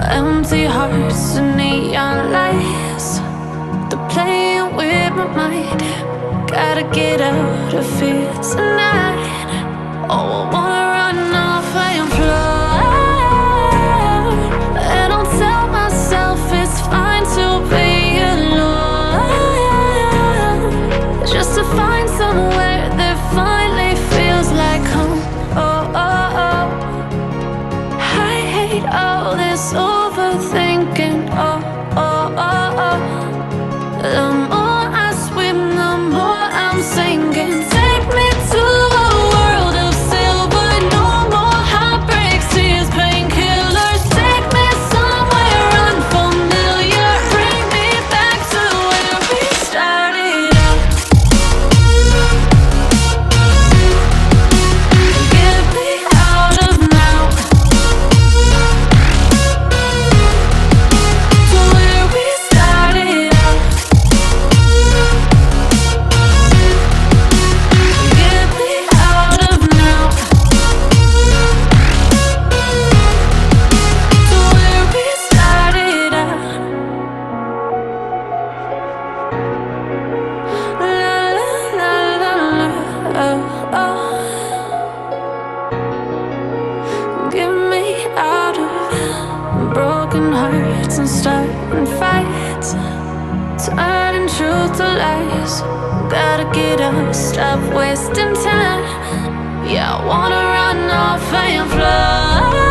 Empty hearts and neon lights, they're playing with my mind. Gotta get out of here tonight. Oh, I wanna run off and fly. And I'll tell myself it's fine to be alone, just to find somewhere that finally feels like home. Oh, oh, oh. I hate all this overthinking. Oh, oh, oh, oh. The more I swim, the more I'm sinking. Take me to a world of silver, no more heartbreaks, tears, painkillers. Take me somewhere unfamiliar, bring me back to where we started out. Get me out of now, to where we started out. Get me out of now, to where we started out. La la la la la, oh, oh. Get me out of broken hearts and starting fights, turning truth to lies. Gotta get up, stop wasting time. Yeah, I wanna run off and fly.